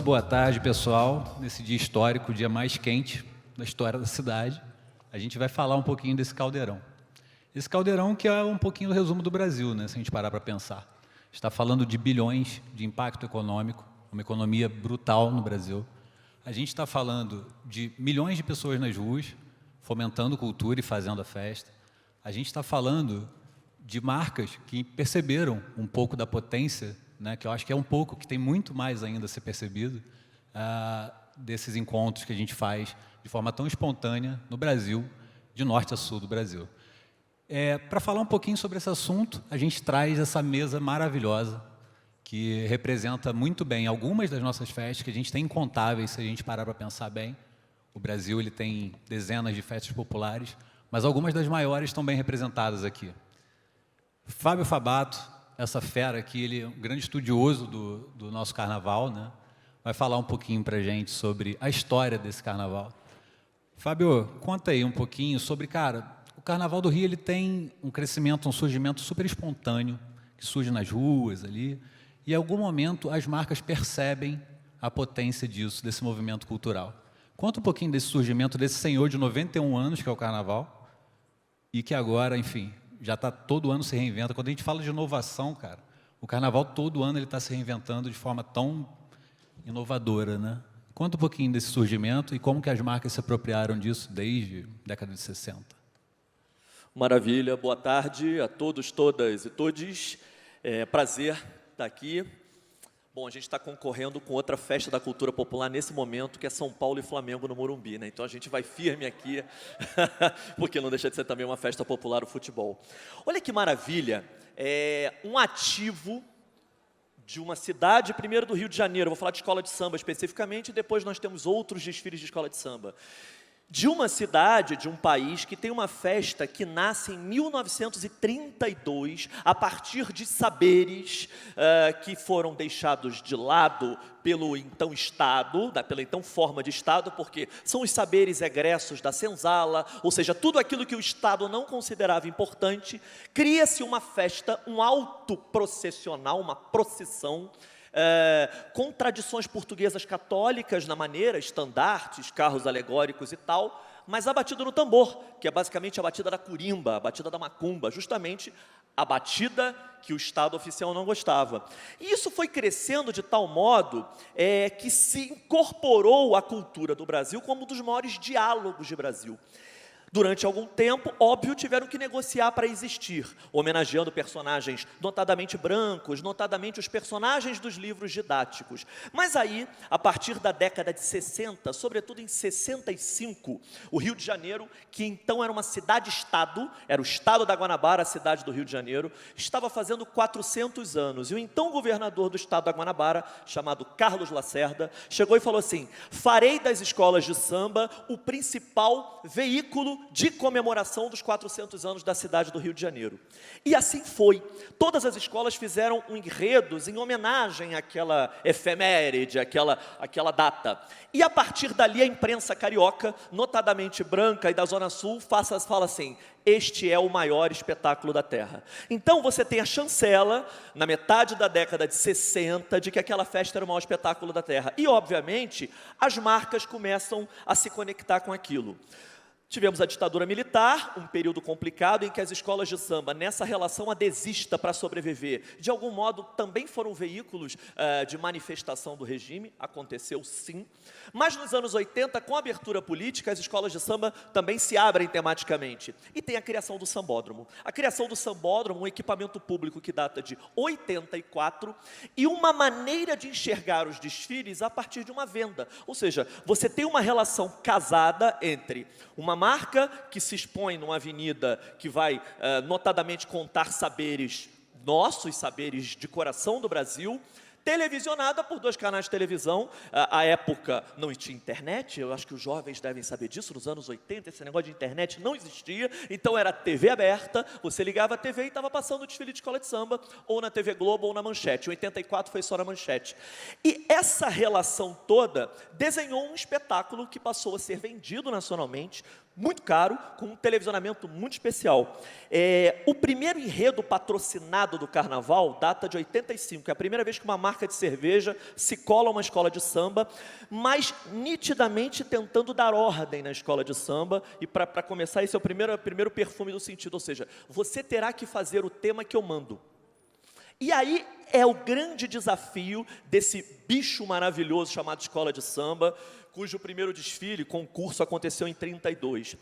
Muito boa tarde, pessoal. Nesse dia histórico, o dia mais quente da história da cidade, a gente vai falar um pouquinho desse caldeirão. Esse caldeirão que é um pouquinho o resumo do Brasil, né, se a gente parar para pensar. Está falando de bilhões de impacto econômico, uma economia brutal no Brasil. A gente está falando de milhões de pessoas nas ruas, fomentando cultura e fazendo a festa. A gente está falando de marcas que perceberam um pouco da potência, né, que eu acho que é um pouco, que tem muito mais ainda a ser percebido, desses encontros que a gente faz de forma tão espontânea no Brasil, de norte a sul do Brasil. Para falar um pouquinho sobre esse assunto, a gente traz essa mesa maravilhosa, que representa muito bem algumas das nossas festas, que a gente tem incontáveis, se a gente parar para pensar bem. O Brasil ele tem dezenas de festas populares, mas algumas das maiores estão bem representadas aqui. Fábio Fabato, essa fera aqui, ele é um grande estudioso do nosso carnaval, né? Vai falar um pouquinho para a gente sobre a história desse carnaval. Fábio, conta aí um pouquinho sobre, cara, o Carnaval do Rio ele tem um crescimento, um surgimento super espontâneo, que surge nas ruas ali, e em algum momento as marcas percebem a potência disso, desse movimento cultural. Conta um pouquinho desse surgimento desse senhor de 91 anos, que é o Carnaval, e que agora, enfim, já está todo ano se reinventa. Quando a gente fala de inovação, cara, o Carnaval todo ano ele está se reinventando de forma tão inovadora, né? Conta um pouquinho desse surgimento e como que as marcas se apropriaram disso desde a década de 60. Maravilha, boa tarde a todos, todas e todes. Prazer estar aqui. Bom, a gente está concorrendo com outra festa da cultura popular nesse momento, que é São Paulo e Flamengo no Morumbi, né? Então a gente vai firme aqui, porque não deixa de ser também uma festa popular o futebol. Olha que maravilha, um ativo de uma cidade, primeiro do Rio de Janeiro, vou falar de escola de samba especificamente, e depois nós temos outros desfiles de escola de samba. De uma cidade, de um país que tem uma festa que nasce em 1932, a partir de saberes que foram deixados de lado pelo então Estado, pela então forma de Estado, porque são os saberes egressos da senzala, ou seja, tudo aquilo que o Estado não considerava importante, cria-se uma festa, um autoprocessional, uma procissão, com tradições portuguesas católicas na maneira, estandartes, carros alegóricos e tal, mas a batida no tambor, que é basicamente a batida da curimba, a batida da macumba, justamente a batida que o Estado oficial não gostava. E isso foi crescendo de tal modo que se incorporou à cultura do Brasil como um dos maiores diálogos de Brasil. Durante algum tempo, óbvio, tiveram que negociar para existir, homenageando personagens notadamente brancos, notadamente os personagens dos livros didáticos. Mas aí, a partir da década de 60, sobretudo em 65, o Rio de Janeiro, que então era uma cidade-estado, era o estado da Guanabara, a cidade do Rio de Janeiro, estava fazendo 400 anos. E o então governador do estado da Guanabara, chamado Carlos Lacerda, chegou e falou assim: farei das escolas de samba o principal veículo de comemoração dos 400 anos da cidade do Rio de Janeiro. E assim foi. Todas as escolas fizeram enredos em homenagem àquela efeméride, àquela data. E a partir dali a imprensa carioca, notadamente branca e da Zona Sul, fala assim: este é o maior espetáculo da Terra. Então você tem a chancela, na metade da década de 60, de que aquela festa era o maior espetáculo da Terra. E, obviamente, as marcas começam a se conectar com aquilo. Tivemos a ditadura militar, um período complicado em que as escolas de samba, nessa relação adesista para sobreviver, de algum modo também foram veículos de manifestação do regime, aconteceu sim. Mas nos anos 80, com a abertura política, as escolas de samba também se abrem tematicamente. E tem a criação do sambódromo. A criação do sambódromo, um equipamento público que data de 84, e uma maneira de enxergar os desfiles a partir de uma venda. Ou seja, você tem uma relação casada entre uma marca que se expõe numa avenida que vai notadamente contar saberes nossos, saberes de coração do Brasil, televisionada por 2 canais de televisão. À época não tinha internet, eu acho que os jovens devem saber disso, nos anos 80 esse negócio de internet não existia, então era TV aberta, você ligava a TV e estava passando o desfile de escola de samba, ou na TV Globo ou na Manchete. Em 84 foi só na Manchete. E essa relação toda desenhou um espetáculo que passou a ser vendido nacionalmente, muito caro, com um televisionamento muito especial. O primeiro enredo patrocinado do Carnaval data de 85, é a primeira vez que uma marca marca de cerveja, se cola a uma escola de samba, mas nitidamente tentando dar ordem na escola de samba. E para começar, esse é o primeiro perfume do sentido, ou seja, você terá que fazer o tema que eu mando. E aí é o grande desafio desse bicho maravilhoso chamado escola de samba, cujo primeiro desfile, concurso, aconteceu em 32.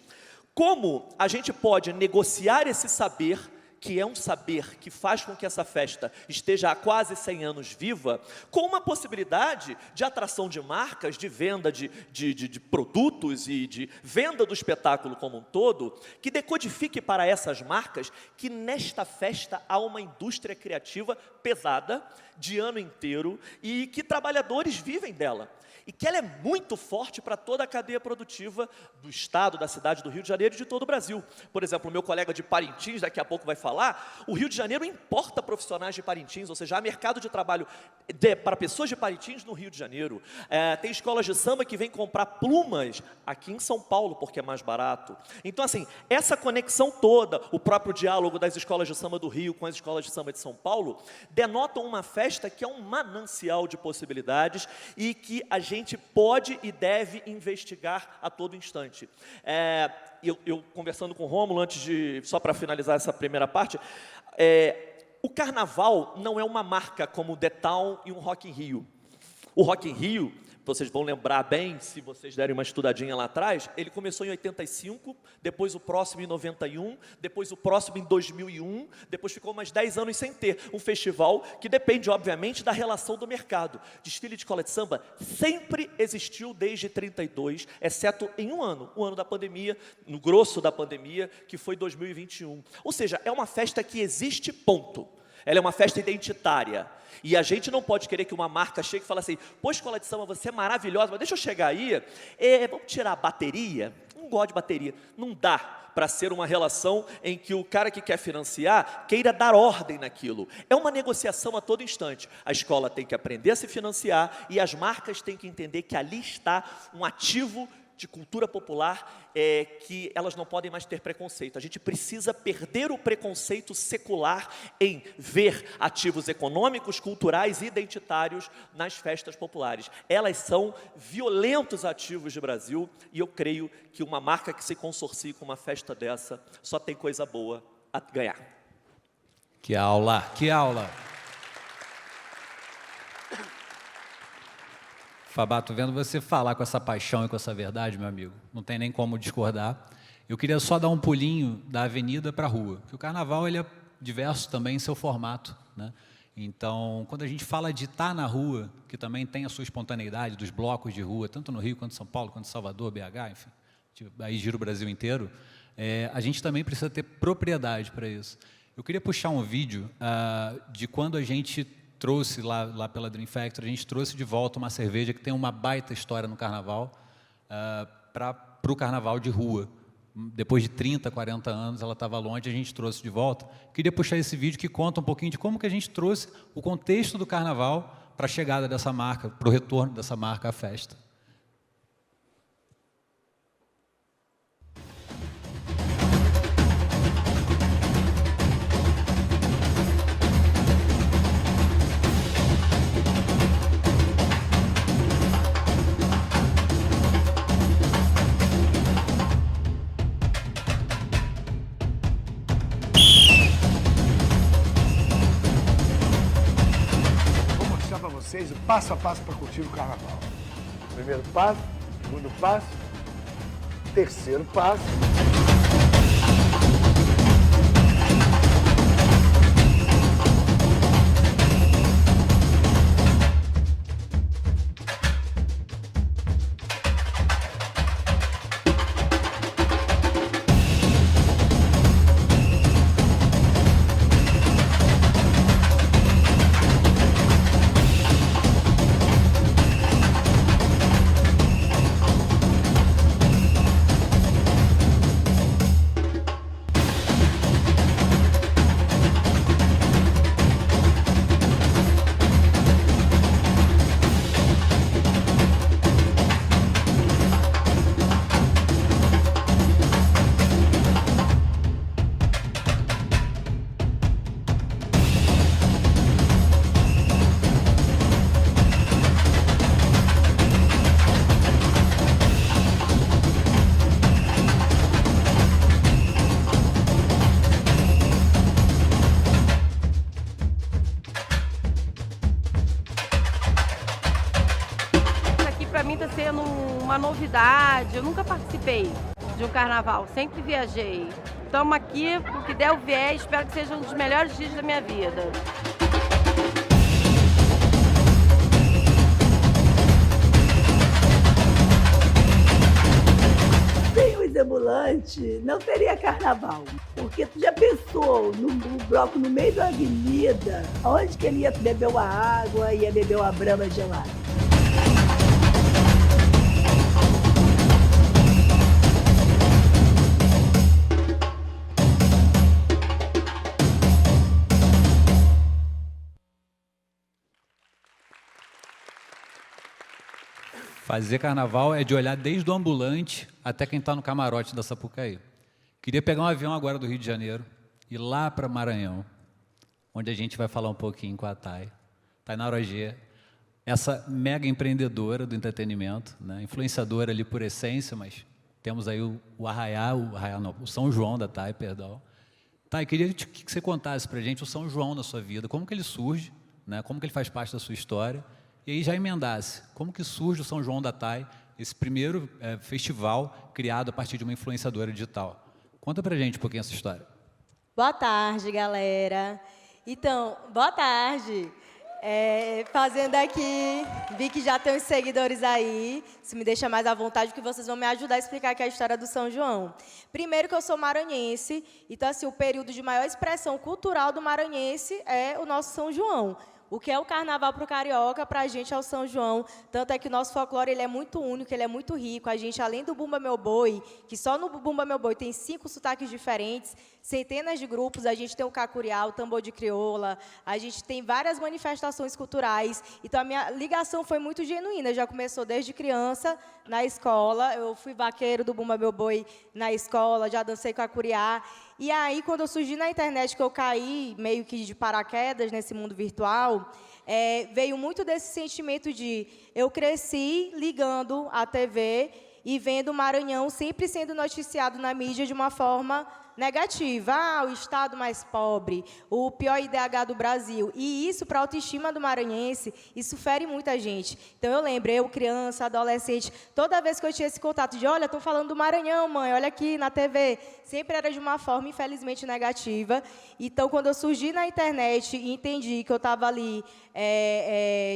Como a gente pode negociar esse saber, que é um saber que faz com que essa festa esteja há quase 100 anos viva, com uma possibilidade de atração de marcas, de venda de produtos e de venda do espetáculo como um todo, que decodifique para essas marcas que nesta festa há uma indústria criativa pesada, de ano inteiro, e que trabalhadores vivem dela. E que ela é muito forte para toda a cadeia produtiva do estado, da cidade do Rio de Janeiro e de todo o Brasil. Por exemplo, o meu colega de Parintins, daqui a pouco vai falar, o Rio de Janeiro importa profissionais de Parintins, ou seja, há mercado de trabalho para pessoas de Parintins no Rio de Janeiro. Tem escolas de samba que vêm comprar plumas aqui em São Paulo, porque é mais barato. Então, assim, essa conexão toda, o próprio diálogo das escolas de samba do Rio com as escolas de samba de São Paulo, denotam uma festa que é um manancial de possibilidades e que a gente pode e deve investigar a todo instante. Eu conversando com o Rômulo, só para finalizar essa primeira parte, o carnaval não é uma marca como o The Town e um Rock in Rio. O Rock in Rio, vocês vão lembrar bem, se vocês derem uma estudadinha lá atrás, ele começou em 85, depois o próximo em 91, depois o próximo em 2001, depois ficou mais 10 anos sem ter um festival que depende, obviamente, da relação do mercado. Desfile de escola de samba sempre existiu desde 32, exceto em um ano, o ano da pandemia, no grosso da pandemia, que foi 2021. Ou seja, é uma festa que existe, ponto. Ela é uma festa identitária. E a gente não pode querer que uma marca chegue e fale assim, pô, escola de samba, você é maravilhosa, mas deixa eu chegar aí, vamos tirar a bateria? Não gosto de bateria. Não dá para ser uma relação em que o cara que quer financiar queira dar ordem naquilo. É uma negociação a todo instante. A escola tem que aprender a se financiar e as marcas têm que entender que ali está um ativo de cultura popular, que elas não podem mais ter preconceito. A gente precisa perder o preconceito secular em ver ativos econômicos, culturais e identitários nas festas populares. Elas são violentos ativos de Brasil e eu creio que uma marca que se consorcie com uma festa dessa só tem coisa boa a ganhar. Que aula, que aula! Fabato, vendo você falar com essa paixão e com essa verdade, meu amigo, não tem nem como discordar. Eu queria só dar um pulinho da avenida para a rua, porque o carnaval ele é diverso também em seu formato, né? Então, quando a gente fala de estar na rua, que também tem a sua espontaneidade dos blocos de rua, tanto no Rio, quanto em São Paulo, quanto em Salvador, BH, enfim, aí gira o Brasil inteiro, a gente também precisa ter propriedade para isso. Eu queria puxar um vídeo de quando a gente trouxe lá pela Dream Factory, a gente trouxe de volta uma cerveja que tem uma baita história no carnaval, para o carnaval de rua. Depois de 30, 40 anos, ela estava longe, a gente trouxe de volta. Queria puxar esse vídeo que conta um pouquinho de como que a gente trouxe o contexto do carnaval para a chegada dessa marca, para o retorno dessa marca à festa. Vocês o passo a passo para curtir o carnaval. Primeiro passo, segundo passo, terceiro passo. novidade. Eu nunca participei de um carnaval, sempre viajei. Estamos aqui, o que der o vier, espero que seja um dos melhores dias da minha vida. Sem os ambulantes, não teria carnaval. Porque tu já pensou no bloco no meio da avenida, onde que ele ia beber uma água, ia beber uma brama gelada? Fazer carnaval é de olhar desde o ambulante até quem está no camarote da Sapucaí. Queria pegar um avião agora do Rio de Janeiro e ir lá para Maranhão, onde a gente vai falar um pouquinho com a Tainara Ogê, essa mega empreendedora do entretenimento, né? Influenciadora ali por essência, mas temos aí o São João da Thay, perdão. Thay, queria que você contasse para a gente o São João na sua vida, como que ele surge, né? Como que ele faz parte da sua história. E aí já emendasse, como que surge o São João da Thay, esse primeiro festival criado a partir de uma influenciadora digital. Conta pra gente um pouquinho essa história. Boa tarde, galera. Então, boa tarde. Fazendo aqui, vi que já tem uns seguidores aí, isso me deixa mais à vontade, porque vocês vão me ajudar a explicar aqui a história do São João. Primeiro que eu sou maranhense, então assim, o período de maior expressão cultural do maranhense é o nosso São João. O que é o carnaval para o carioca, para a gente é o São João. Tanto é que o nosso folclore ele é muito único, ele é muito rico. A gente, além do Bumba Meu Boi, que só no Bumba Meu Boi tem 5 sotaques diferentes, centenas de grupos, a gente tem o cacuriá, o tambor de crioula, a gente tem várias manifestações culturais. Então, a minha ligação foi muito genuína. Já começou desde criança, na escola. Eu fui vaqueiro do Bumba Meu Boi na escola, já dancei cacuriá. E aí, quando eu surgi na internet, que eu caí meio que de paraquedas nesse mundo virtual, veio muito desse sentimento de eu cresci ligando a TV e vendo o Maranhão sempre sendo noticiado na mídia de uma forma negativa. Ah, o estado mais pobre, o pior IDH do Brasil. E isso, para a autoestima do maranhense, isso fere muita gente. Então, eu lembro, eu, criança, adolescente, toda vez que eu tinha esse contato de, olha, estão falando do Maranhão, mãe, olha aqui na TV, sempre era de uma forma, infelizmente, negativa. Então, quando eu surgi na internet e entendi que eu estava ali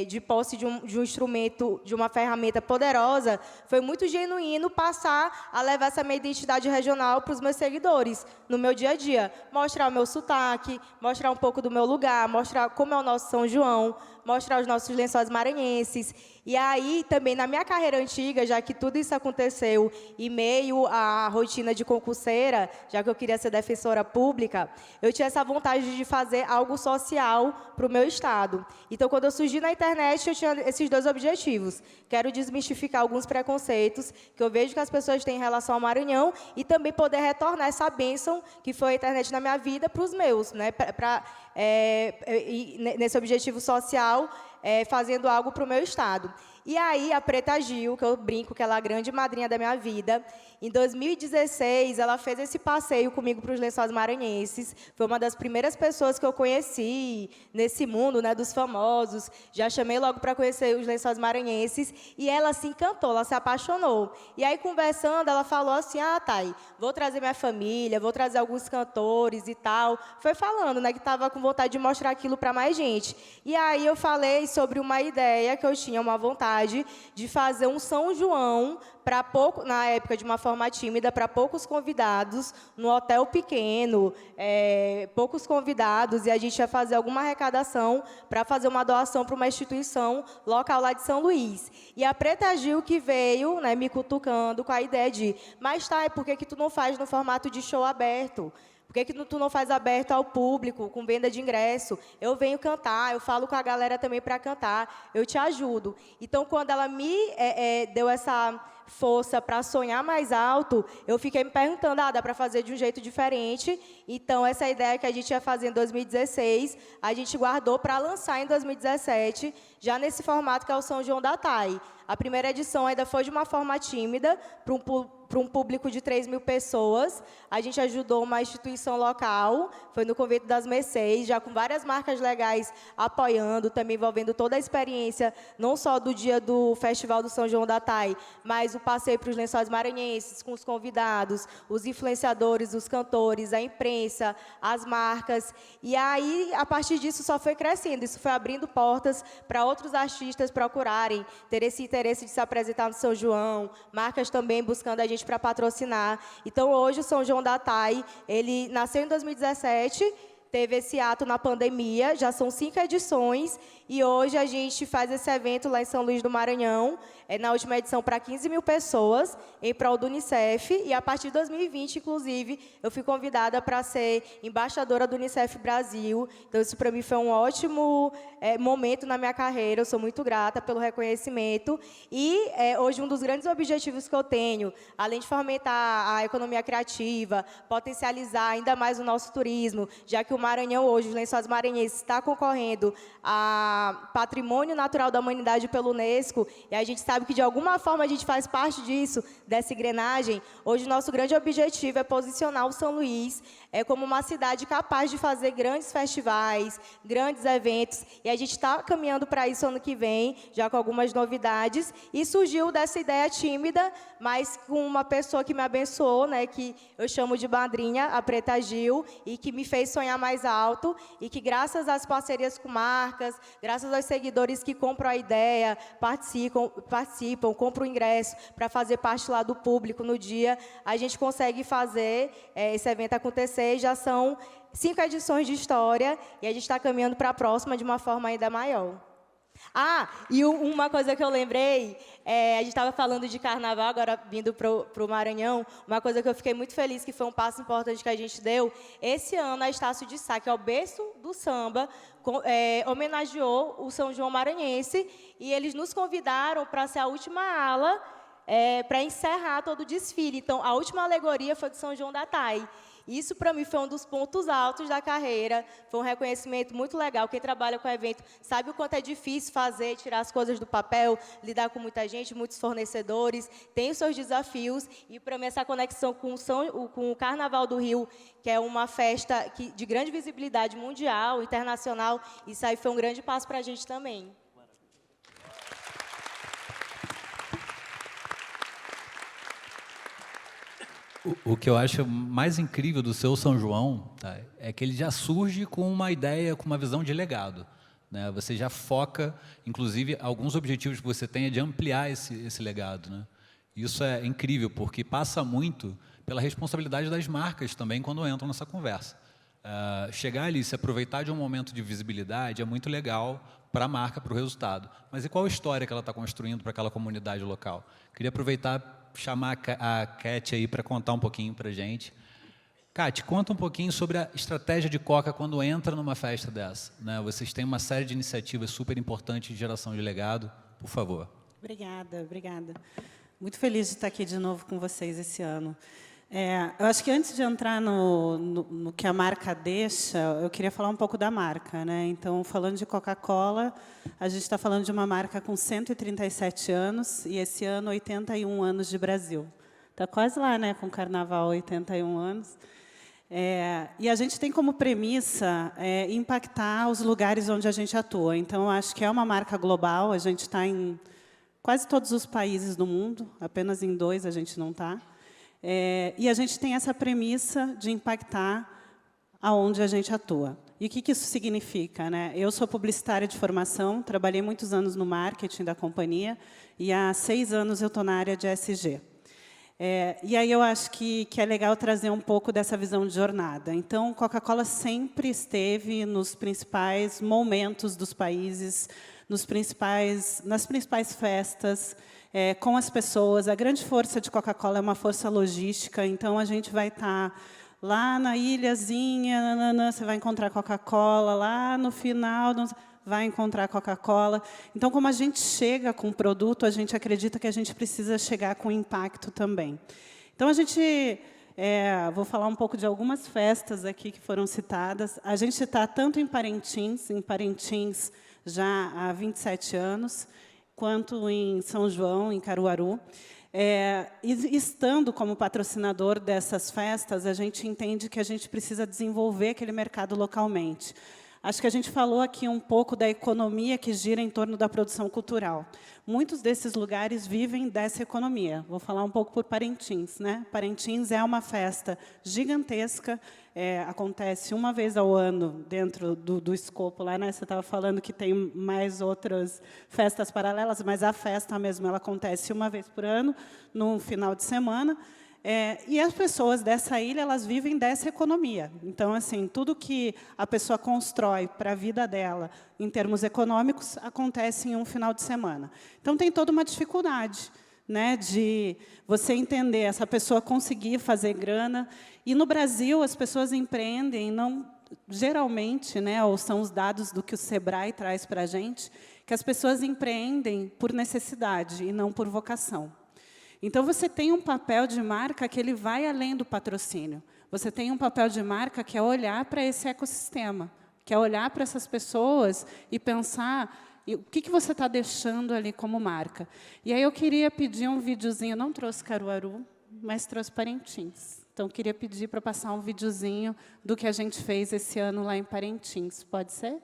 de posse de um instrumento, de uma ferramenta poderosa, foi muito genuíno passar a levar essa minha identidade regional para os meus seguidores, no meu dia a dia. Mostrar o meu sotaque, mostrar um pouco do meu lugar, mostrar como é o nosso São João, mostrar os nossos lençóis maranhenses. E aí, também, na minha carreira antiga, já que tudo isso aconteceu em meio à rotina de concurseira, já que eu queria ser defensora pública, eu tinha essa vontade de fazer algo social para o meu estado. Então, quando eu surgi na internet, eu tinha esses 2 objetivos. Quero desmistificar alguns preconceitos que eu vejo que as pessoas têm em relação ao Maranhão e também poder retornar essa bênção que foi a internet na minha vida para os meus, né? Nesse objetivo social, fazendo algo para o meu estado. E aí, a Preta Gil, que eu brinco que ela é a grande madrinha da minha vida, em 2016, ela fez esse passeio comigo para os Lençóis Maranhenses. Foi uma das primeiras pessoas que eu conheci nesse mundo, né, dos famosos. Já chamei logo para conhecer os Lençóis Maranhenses. E ela se encantou, ela se apaixonou. E aí, conversando, ela falou assim, Thay, vou trazer minha família, vou trazer alguns cantores e tal. Foi falando, né, que estava com vontade de mostrar aquilo para mais gente. E aí, eu falei sobre uma ideia que eu tinha, uma vontade de fazer um São João para pouco, na época de uma forma tímida, para poucos convidados, no hotel pequeno, poucos convidados, e a gente ia fazer alguma arrecadação para fazer uma doação para uma instituição local lá de São Luís. E a Preta Gil que veio, né, me cutucando com a ideia de, mas Thay, por que tu não faz no formato de show aberto? Por que tu não faz aberto ao público, com venda de ingresso? Eu venho cantar, eu falo com a galera também para cantar, eu te ajudo. Então, quando ela me deu essa força para sonhar mais alto, eu fiquei me perguntando, dá para fazer de um jeito diferente. Então, essa ideia que a gente ia fazer em 2016, a gente guardou para lançar em 2017, já nesse formato que é o São João da TAI. A primeira edição ainda foi de uma forma tímida, para um público de 3.000 pessoas. A gente ajudou uma instituição local, foi no Convento das Mercês, já com várias marcas legais apoiando, também envolvendo toda a experiência, não só do dia do Festival do São João da TAI, mas o passeio para os Lençóis Maranhenses, com os convidados, os influenciadores, os cantores, a imprensa, as marcas. E aí, a partir disso, só foi crescendo. Isso foi abrindo portas para outros artistas procurarem, ter esse interesse de se apresentar no São João, marcas também buscando a gente para patrocinar. Então, hoje, o São João da TAI, ele nasceu em 2017, teve esse ato na pandemia, já são 5 edições, e hoje a gente faz esse evento lá em São Luís do Maranhão, na última edição para 15.000 pessoas, em prol do Unicef, e a partir de 2020, inclusive, eu fui convidada para ser embaixadora do Unicef Brasil. Então, isso para mim foi um ótimo momento na minha carreira, eu sou muito grata pelo reconhecimento, e hoje um dos grandes objetivos que eu tenho, além de fomentar a economia criativa, potencializar ainda mais o nosso turismo, já que o Maranhão hoje, os Lençóis Maranhenses, está concorrendo a Patrimônio Natural da Humanidade pelo Unesco, e a gente sabe que, de alguma forma, a gente faz parte disso, dessa engrenagem. Hoje, o nosso grande objetivo é posicionar o São Luís como uma cidade capaz de fazer grandes festivais, grandes eventos, e a gente está caminhando para isso ano que vem, já com algumas novidades, e surgiu dessa ideia tímida, mas com uma pessoa que me abençoou, né, que eu chamo de madrinha, a Preta Gil, e que me fez sonhar mais alto, e que, graças às parcerias com marcas, graças aos seguidores que compram a ideia, participam, compram o ingresso para fazer parte lá do público no dia, a gente consegue fazer esse evento acontecer. Já são 5 edições de história, e a gente está caminhando para a próxima de uma forma ainda maior. E uma coisa que eu lembrei, a gente estava falando de carnaval, agora vindo para o Maranhão, uma coisa que eu fiquei muito feliz, que foi um passo importante que a gente deu, esse ano a Estácio de Sá, que é o berço do samba, homenageou o São João Maranhense, e eles nos convidaram para ser a última ala, para encerrar todo o desfile. Então, a última alegoria foi do São João da TAI. Isso, para mim, foi um dos pontos altos da carreira, foi um reconhecimento muito legal. Quem trabalha com evento sabe o quanto é difícil fazer, tirar as coisas do papel, lidar com muita gente, muitos fornecedores, tem os seus desafios, e, para mim, essa conexão com o Carnaval do Rio, que é uma festa de grande visibilidade mundial, internacional, isso aí foi um grande passo para a gente também. O que eu acho mais incrível do seu São João, tá, é que ele já surge com uma ideia, com uma visão de legado, né? Você já foca, inclusive, alguns objetivos que você tem é de ampliar esse legado, né? Isso é incrível, porque passa muito pela responsabilidade das marcas também quando entram nessa conversa. Chegar ali, se aproveitar de um momento de visibilidade é muito legal para a marca, para o resultado. Mas e qual a história que ela está construindo para aquela comunidade local? Queria aproveitar, chamar a Cat aí para contar um pouquinho para a gente. Cat, conta um pouquinho sobre a estratégia de Coca quando entra numa festa dessa, né? Vocês têm uma série de iniciativas super importantes de geração de legado. Por favor. Obrigada, obrigada. Muito feliz de estar aqui de novo com vocês esse ano. Eu acho que, antes de entrar no que a marca deixa, eu queria falar um pouco da marca, né? Então, falando de Coca-Cola, a gente está falando de uma marca com 137 anos, e esse ano 81 anos de Brasil. Está quase lá, né, com o Carnaval, 81 anos. E a gente tem como premissa impactar os lugares onde a gente atua. Então, eu acho que é uma marca global, a gente está em quase todos os países do mundo, apenas em 2 a gente não está. E a gente tem essa premissa de impactar aonde a gente atua. E o que isso significa, né? Eu sou publicitária de formação, trabalhei muitos anos no marketing da companhia, e há 6 anos eu estou na área de ESG. E aí eu acho que é legal trazer um pouco dessa visão de jornada. Então, Coca-Cola sempre esteve nos principais momentos dos países, nas principais festas, com as pessoas. A grande força de Coca-Cola é uma força logística, então a gente vai estar lá na ilhazinha, você vai encontrar Coca-Cola, lá no final vai encontrar Coca-Cola. Então, como a gente chega com o produto, a gente acredita que a gente precisa chegar com impacto também. Então, a gente... vou falar um pouco de algumas festas aqui que foram citadas. A gente está tanto em Parintins já há 27 anos, quanto em São João, em Caruaru. Estando como patrocinador dessas festas, a gente entende que a gente precisa desenvolver aquele mercado localmente. Acho que a gente falou aqui um pouco da economia que gira em torno da produção cultural. Muitos desses lugares vivem dessa economia. Vou falar um pouco por Parintins, né? Parintins é uma festa gigantesca, acontece uma vez ao ano dentro do escopo lá, né? Você estava falando que tem mais outras festas paralelas, mas a festa mesmo ela acontece uma vez por ano, num final de semana. E as pessoas dessa ilha, elas vivem dessa economia. Então, assim, tudo que a pessoa constrói para a vida dela, em termos econômicos, acontece em um final de semana. Então, tem toda uma dificuldade, né, de você entender, essa pessoa conseguir fazer grana. E, no Brasil, as pessoas empreendem, não, geralmente, né, ou são os dados do que o Sebrae traz para a gente, que as pessoas empreendem por necessidade e não por vocação. Então, você tem um papel de marca que ele vai além do patrocínio. Você tem um papel de marca que é olhar para esse ecossistema, que é olhar para essas pessoas e pensar o que você está deixando ali como marca. E aí eu queria pedir um videozinho, não trouxe Caruaru, mas trouxe Parintins. Então, eu queria pedir para passar um videozinho do que a gente fez esse ano lá em Parintins. Pode ser?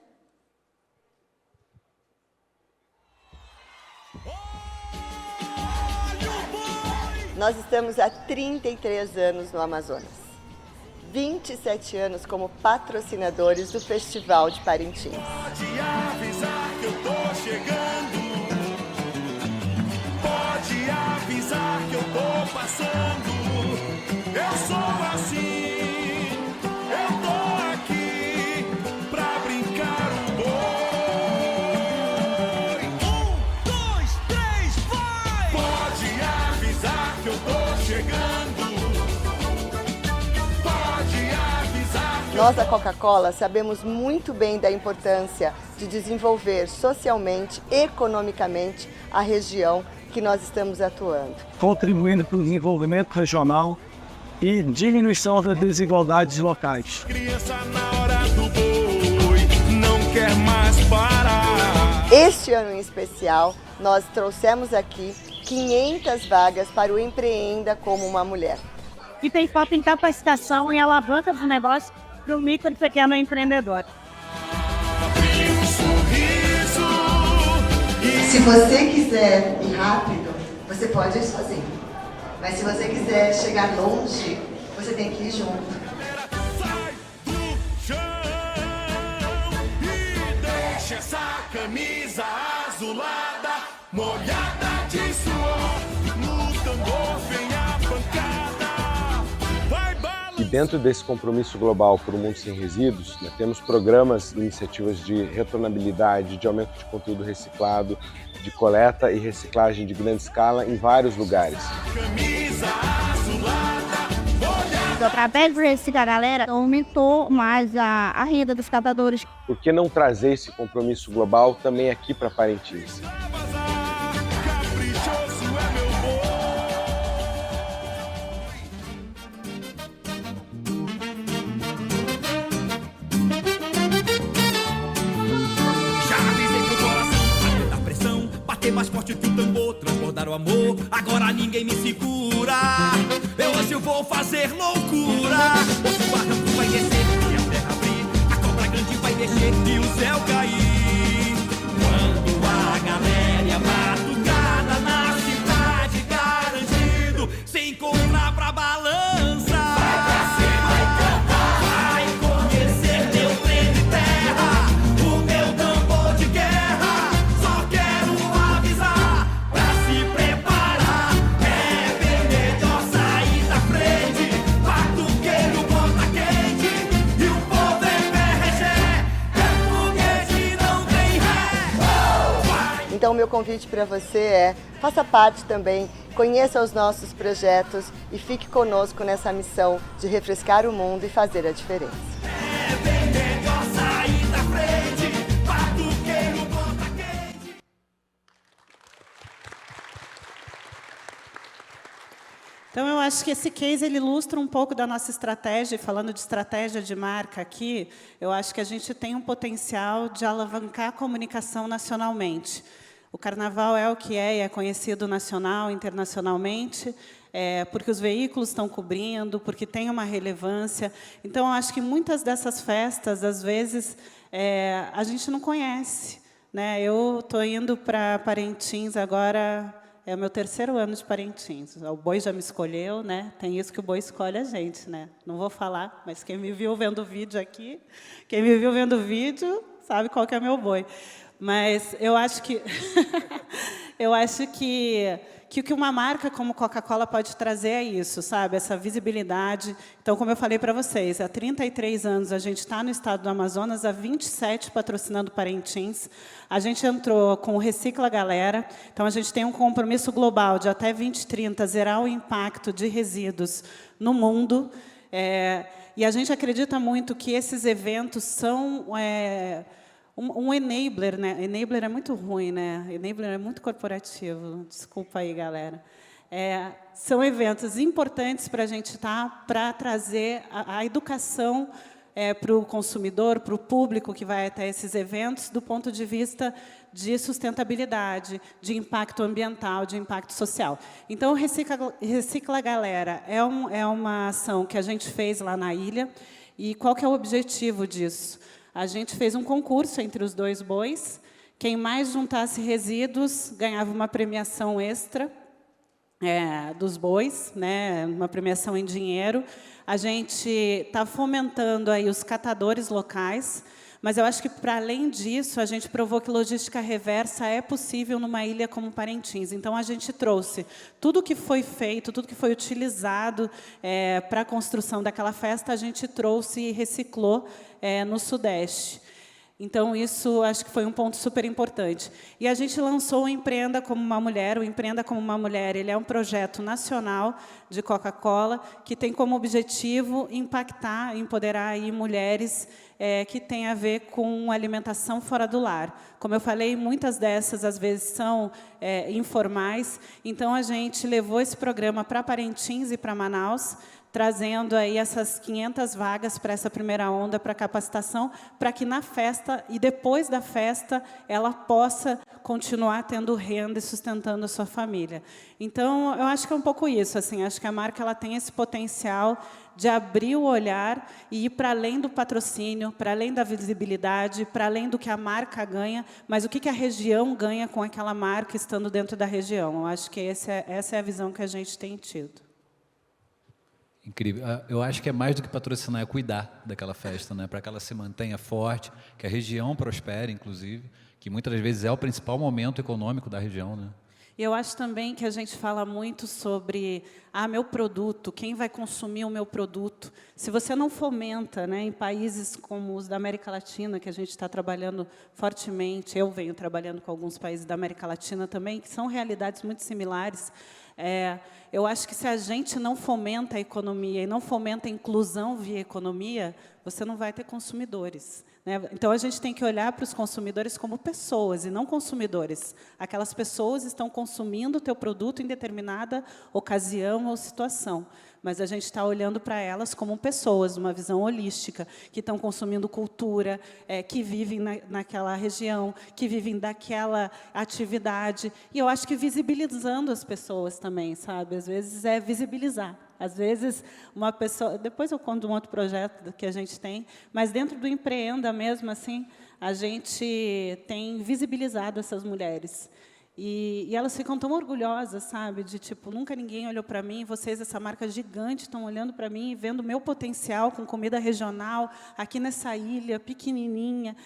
Nós estamos há 33 anos no Amazonas, 27 anos como patrocinadores do Festival de Parintins. Pode avisar que eu tô chegando, pode avisar que eu tô passando, eu sou assim, eu tô aqui pra brincar o boi. 1, 2, 3, vai! Pode avisar que eu tô chegando, pode avisar que Nós da Coca-Cola sabemos muito bem da importância de desenvolver socialmente, economicamente, a região que nós estamos atuando. Contribuindo para o desenvolvimento regional e diminuição das desigualdades locais. criança na hora do boi não quer mais parar. Este ano em especial, nós trouxemos aqui 500 vagas para o Empreenda como uma Mulher. E tem foco em capacitação e alavanca do negócio para o micro e pequeno empreendedor. Se você quiser ir rápido, você pode ir sozinho. Mas se você quiser chegar longe, você tem que ir junto. Sai do chão e deixa essa camisa azulada molhada de suor. No tambor vem a pancada. Vai bala. E dentro desse compromisso global por um mundo sem resíduos, nós temos programas, iniciativas de retornabilidade, de aumento de conteúdo reciclado, de coleta e reciclagem de grande escala em vários lugares. Camisa azulada. Através desse da galera, aumentou mais a renda dos catadores. Por que não trazer esse compromisso global também aqui para Parintins? Caprichoso é meu boi. Já avisei pro coração, aguentar pressão, bater mais forte que o tambor, transbordar o amor. Agora ninguém me segura. Hoje eu vou fazer loucura. Hoje o barranco vai descer e a terra abrir, a cobra grande vai descer e o céu cair. Quando a galera e a batucada na cidade garantido se encontrar pra balança, vai pra cima e cantar, vai conhecer meu trem de terra, o meu tambor de guerra. Só quero avisar pra se preparar, é bem melhor sair da frente. Batuqueiro bota quente e o povo é PRG, é foguete, não tem ré. Então, o meu convite para você é, faça parte também, conheça os nossos projetos e fique conosco nessa missão de refrescar o mundo e fazer a diferença. É bem melhor sair da frente. Batuqueiro bota quente. Então, eu acho que esse case ele ilustra um pouco da nossa estratégia, e falando de estratégia de marca aqui, eu acho que a gente tem um potencial de alavancar a comunicação nacionalmente. O Carnaval é o que é e é conhecido nacional, internacionalmente, porque os veículos estão cobrindo, porque tem uma relevância. Então, eu acho que muitas dessas festas, às vezes, a gente não conhece, né? Eu estou indo para Parintins agora. É o meu 3º ano de Parintins. O boi já me escolheu, né? Tem isso que o boi escolhe a gente, né? Não vou falar, mas quem me viu vendo o vídeo aqui, quem me viu vendo o vídeo, sabe qual que é meu boi. Mas eu acho que o que uma marca como Coca-Cola pode trazer é isso, sabe? Essa visibilidade. Então, como eu falei para vocês, há 33 anos a gente está no estado do Amazonas, há 27 patrocinando Parintins. A gente entrou com o Recicla Galera. Então, a gente tem um compromisso global de até 2030 zerar o impacto de resíduos no mundo. E a gente acredita muito que esses eventos são um enabler, né? Enabler é muito ruim, né? Enabler é muito corporativo. Desculpa aí, galera. São eventos importantes para a gente para trazer a educação para o consumidor, para o público que vai até esses eventos, do ponto de vista de sustentabilidade, de impacto ambiental, de impacto social. Então, o Recicla Galera é uma ação que a gente fez lá na ilha. E qual que é o objetivo disso? A gente fez um concurso entre os 2 bois. Quem mais juntasse resíduos ganhava uma premiação extra dos bois, né? Uma premiação em dinheiro. A gente está fomentando aí os catadores locais, mas eu acho que, para além disso, a gente provou que logística reversa é possível numa ilha como Parintins. Então, a gente trouxe tudo que foi feito, tudo que foi utilizado para a construção daquela festa, a gente trouxe e reciclou no Sudeste. Então, isso acho que foi um ponto super importante. E a gente lançou o Empreenda Como Uma Mulher. O Empreenda Como Uma Mulher ele é um projeto nacional de Coca-Cola que tem como objetivo impactar, empoderar aí mulheres que tem a ver com alimentação fora do lar. Como eu falei, muitas dessas, às vezes, são informais. Então, a gente levou esse programa para Parintins e para Manaus, trazendo aí essas 500 vagas para essa primeira onda, para capacitação, para que na festa e depois da festa ela possa continuar tendo renda e sustentando a sua família. Então, eu acho que é um pouco isso. Assim, acho que a marca ela tem esse potencial de abrir o olhar e ir para além do patrocínio, para além da visibilidade, para além do que a marca ganha, mas o que a região ganha com aquela marca estando dentro da região. Eu acho que essa é a visão que a gente tem tido. Incrível. Eu acho que é mais do que patrocinar, é cuidar daquela festa, né? Para que ela se mantenha forte, que a região prospere, inclusive, que muitas vezes é o principal momento econômico da região, né? E eu acho também que a gente fala muito sobre meu produto, quem vai consumir o meu produto. Se você não fomenta, né, em países como os da América Latina, que a gente está trabalhando fortemente, eu venho trabalhando com alguns países da América Latina também, que são realidades muito similares. Eu acho que se a gente não fomenta a economia e não fomenta a inclusão via economia, você não vai ter consumidores, né? Então, a gente tem que olhar para os consumidores como pessoas e não consumidores. Aquelas pessoas estão consumindo o teu produto em determinada ocasião ou situação, mas a gente está olhando para elas como pessoas, uma visão holística, que estão consumindo cultura, que vivem naquela região, que vivem daquela atividade. E eu acho que visibilizando as pessoas também, sabe? Às vezes é visibilizar. Às vezes, uma pessoa... Depois eu conto um outro projeto que a gente tem, mas dentro do Empreenda mesmo, assim, a gente tem visibilizado essas mulheres. E elas ficam tão orgulhosas, sabe? De, tipo, nunca ninguém olhou para mim, vocês, essa marca gigante, estão olhando para mim e vendo o meu potencial com comida regional, aqui nessa ilha, pequenininha.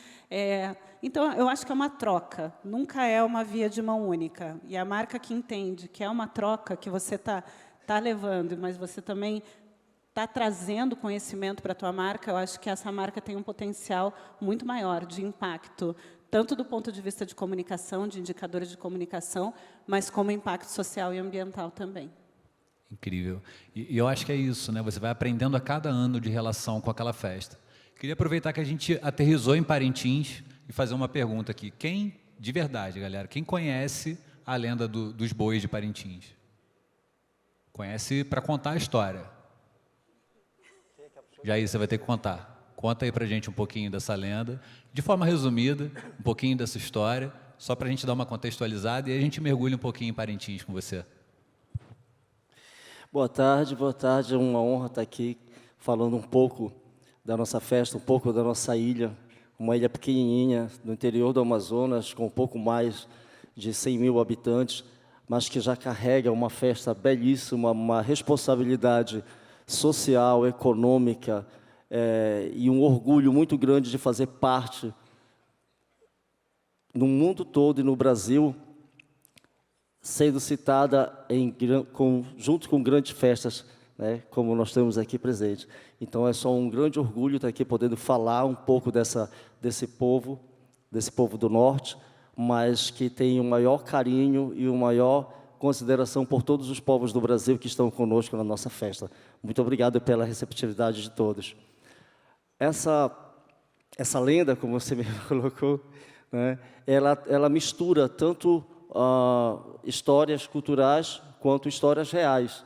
Então, eu acho que é uma troca, nunca é uma via de mão única. E a marca que entende que é uma troca, que você está levando, mas você também está trazendo conhecimento para a tua marca, eu acho que essa marca tem um potencial muito maior de impacto, tanto do ponto de vista de comunicação, de indicadores de comunicação, mas como impacto social e ambiental também. Incrível. E eu acho que é isso, né? Você vai aprendendo a cada ano de relação com aquela festa. Queria aproveitar que a gente aterrissou em Parintins e fazer uma pergunta aqui. Quem, de verdade, galera, quem conhece a lenda dos bois de Parintins? Conhece para contar a história. Jair, você vai ter que contar. Conta aí pra gente um pouquinho dessa lenda, de forma resumida, um pouquinho dessa história, só para a gente dar uma contextualizada e aí a gente mergulha um pouquinho em Parintins com você. Boa tarde, é uma honra estar aqui falando um pouco da nossa festa, um pouco da nossa ilha, uma ilha pequenininha no interior do Amazonas, com um pouco mais de 100 mil habitantes, mas que já carrega uma festa belíssima, uma responsabilidade social, econômica, e um orgulho muito grande de fazer parte, no mundo todo e no Brasil, sendo citada junto com grandes festas, né, como nós temos aqui presente. Então, é só um grande orgulho estar aqui podendo falar um pouco desse povo do Norte, mas que tem o maior carinho e o maior consideração por todos os povos do Brasil que estão conosco na nossa festa. Muito obrigado pela receptividade de todos. Essa lenda, como você me colocou, né, ela mistura tanto histórias culturais quanto histórias reais,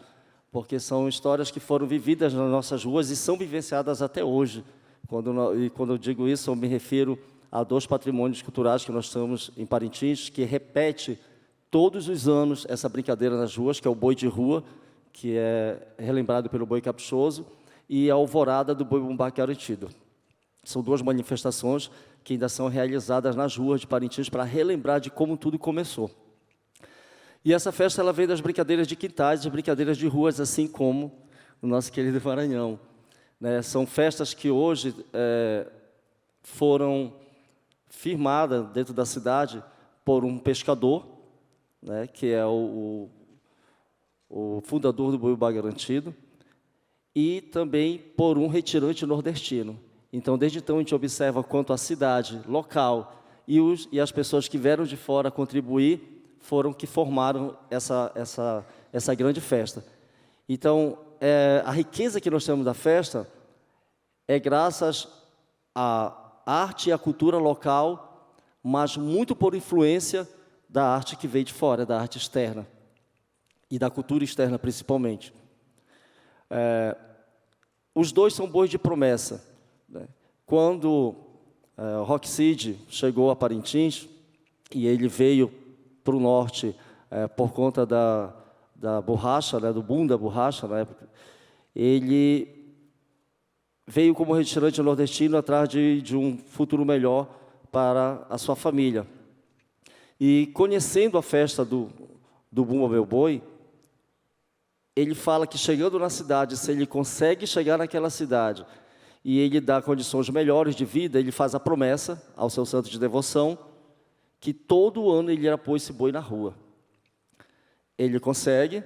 porque são histórias que foram vividas nas nossas ruas e são vivenciadas até hoje. Quando eu digo isso, eu me refiro a 2 patrimônios culturais que nós temos em Parintins, que repete todos os anos essa brincadeira nas ruas, que é o boi de rua, que é relembrado pelo boi caprichoso, e a alvorada do boi bumbá garantido. São 2 manifestações que ainda são realizadas nas ruas de Parintins para relembrar de como tudo começou. E essa festa ela vem das brincadeiras de quintais, das brincadeiras de ruas, assim como no nosso querido Maranhão, né? São festas que hoje foram firmadas dentro da cidade por um pescador, né, que é o fundador do boi bumbá garantido, e também por um retirante nordestino. Então, desde então, a gente observa quanto a cidade local e as pessoas que vieram de fora contribuir foram que formaram essa grande festa. Então, a riqueza que nós temos da festa é graças à arte e à cultura local, mas muito por influência da arte que veio de fora, da arte externa, e da cultura externa, principalmente. Os 2 são bois de promessa, né? Quando o Rock Cid chegou a Parintins, e ele veio para o norte por conta da borracha, né, do boom da borracha na época, ele veio como retirante nordestino atrás de um futuro melhor para a sua família. E conhecendo a festa do Bumba Meu Boi, ele fala que chegando na cidade, se ele consegue chegar naquela cidade e ele dá condições melhores de vida, ele faz a promessa ao seu santo de devoção que todo ano ele irá pôr esse boi na rua. Ele consegue,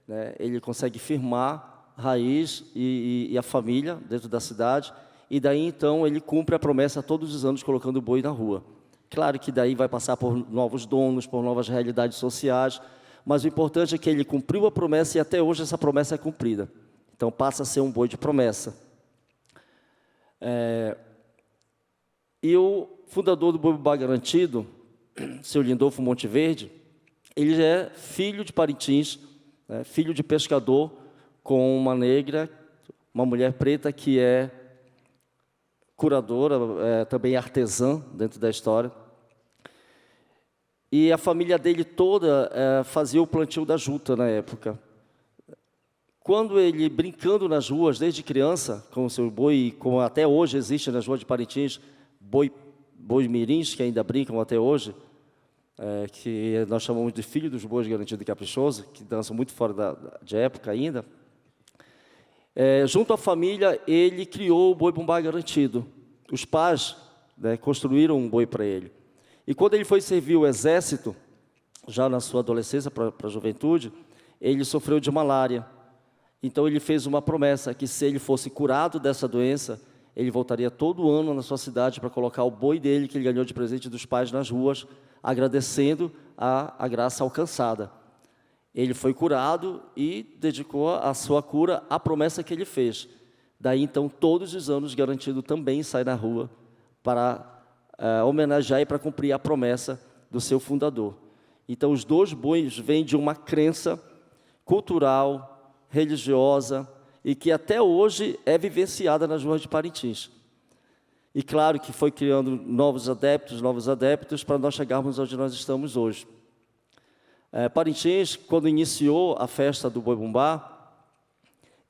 né, ele consegue firmar raiz e a família dentro da cidade, e daí então ele cumpre a promessa todos os anos colocando o boi na rua. Claro que daí vai passar por novos donos, por novas realidades sociais, mas o importante é que ele cumpriu a promessa e até hoje essa promessa é cumprida. Então passa a ser um boi de promessa. E o fundador do boi bumbá garantido, seu Lindolfo Monteverde, ele é filho de Parintins, né, filho de pescador, com uma negra, uma mulher preta que é curadora, também artesã dentro da história. E a família dele toda fazia o plantio da juta na época. Quando ele, brincando nas ruas, desde criança, com o seu boi, como até hoje existe nas ruas de Parintins, boi mirins, que ainda brincam até hoje, que nós chamamos de filho dos bois garantido e caprichoso, que dançam muito fora de época ainda. Junto à família, ele criou o boi bumbá garantido. Os pais, né, construíram um boi para ele. E quando ele foi servir o exército, já na sua adolescência para a juventude, ele sofreu de malária. Então ele fez uma promessa que se ele fosse curado dessa doença, ele voltaria todo ano na sua cidade para colocar o boi dele, que ele ganhou de presente dos pais, nas ruas, agradecendo a graça alcançada. Ele foi curado e dedicou a sua cura à promessa que ele fez. Daí, então, todos os anos, Garantido também sai na rua para homenagear e para cumprir a promessa do seu fundador. Então, os dois bois vêm de uma crença cultural, religiosa e que até hoje é vivenciada nas ruas de Parintins. E claro que foi criando novos adeptos para nós chegarmos onde nós estamos hoje. Parintins, quando iniciou a festa do Boi-Bumbá,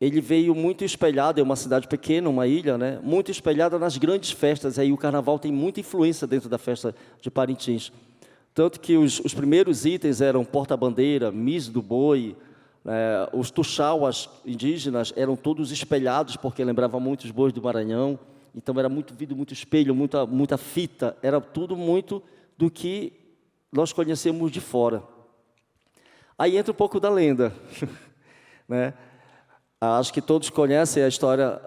ele veio muito espelhado, é uma cidade pequena, uma ilha, né? Muito espelhada nas grandes festas, aí o carnaval tem muita influência dentro da festa de Parintins. Tanto que os primeiros itens eram porta-bandeira, mis do boi, os tuxauas indígenas eram todos espelhados, porque lembravam muito os bois do Maranhão, então era muito vidro, muito espelho, muita fita, era tudo muito do que nós conhecemos de fora. Aí entra um pouco da lenda, né? Acho que todos conhecem a história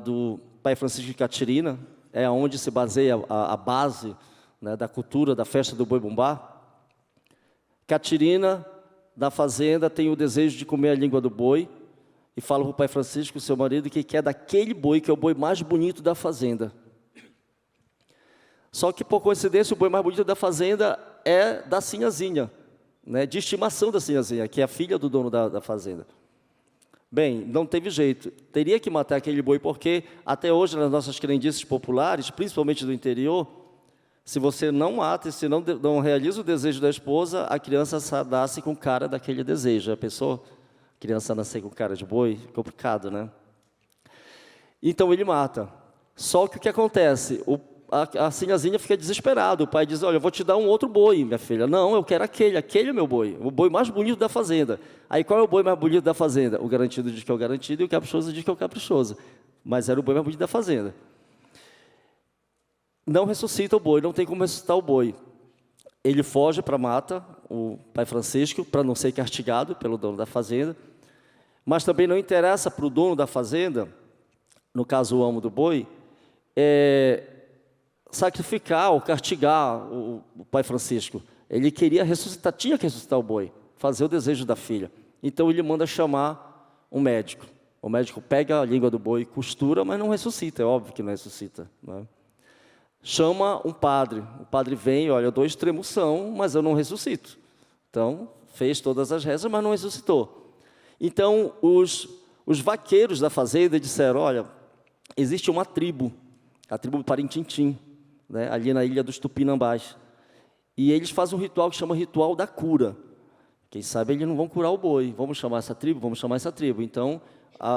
do Pai Francisco de Catirina, é onde se baseia a base, né, da cultura da festa do Boi-Bumbá. Catirina, da fazenda, tem o desejo de comer a língua do boi e fala para o Pai Francisco, seu marido, que quer daquele boi, que é o boi mais bonito da fazenda. Só que, por coincidência, o boi mais bonito da fazenda é da Sinhazinha, né, de estimação da Sinhazinha, que é a filha do dono da fazenda. Bem, não teve jeito, teria que matar aquele boi, porque até hoje nas nossas crendices populares, principalmente do interior, se você não mata e se não realiza o desejo da esposa, a criança nasce com cara daquele desejo. A criança nascer com cara de boi, complicado, né? Então ele mata. Só que o que acontece? A Sinhazinha fica desesperada. O pai diz, olha, eu vou te dar um outro boi, minha filha. Não, eu quero aquele é meu boi, o boi mais bonito da fazenda. Aí qual é o boi mais bonito da fazenda? O garantido diz que é o garantido e o caprichoso diz que é o caprichoso. Mas era o boi mais bonito da fazenda. Não ressuscita o boi, não tem como ressuscitar o boi. Ele foge para a mata, o Pai Francisco, para não ser castigado pelo dono da fazenda. Mas também não interessa para o dono da fazenda, no caso o amo do boi, sacrificar ou castigar o Pai Francisco. Ele queria ressuscitar, tinha que ressuscitar o boi, fazer o desejo da filha. Então ele manda chamar um médico. O médico pega a língua do boi, costura, mas não ressuscita, é óbvio que não ressuscita, né? Chama um padre, o padre vem, olha, eu dou extremoção, mas eu não ressuscito. Então, fez todas as rezas, mas não ressuscitou. Então, os vaqueiros da fazenda disseram, olha, existe uma tribo, a tribo Parintintim, né, ali na ilha dos Tupinambás. E eles fazem um ritual que chama ritual da cura. Quem sabe eles não vão curar o boi. Vamos chamar essa tribo? Vamos chamar essa tribo. Então,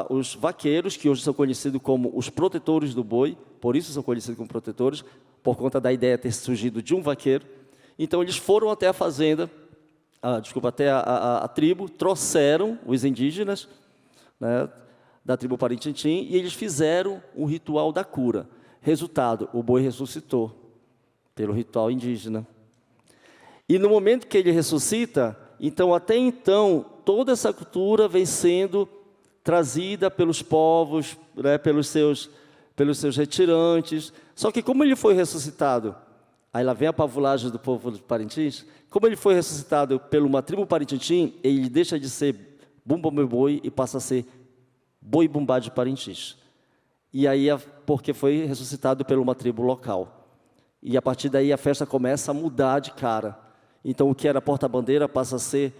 os vaqueiros, que hoje são conhecidos como os protetores do boi, por isso são conhecidos como protetores, por conta da ideia ter surgido de um vaqueiro. Então, eles foram até a fazenda, até a tribo, trouxeram os indígenas, né, da tribo Parintintim, e eles fizeram o ritual da cura. Resultado, o boi ressuscitou, pelo ritual indígena. E no momento que ele ressuscita, então, até então, toda essa cultura vem sendo trazida pelos povos, né, pelos seus retirantes. Só que como ele foi ressuscitado, aí lá vem a pavulagem do povo de Parintins, como ele foi ressuscitado por uma tribo Parintintim, ele deixa de ser Bumba Meu Boi e passa a ser Boi-Bumbá de Parintins. E aí, porque foi ressuscitado por uma tribo local. E a partir daí a festa começa a mudar de cara. Então o que era porta-bandeira passa a ser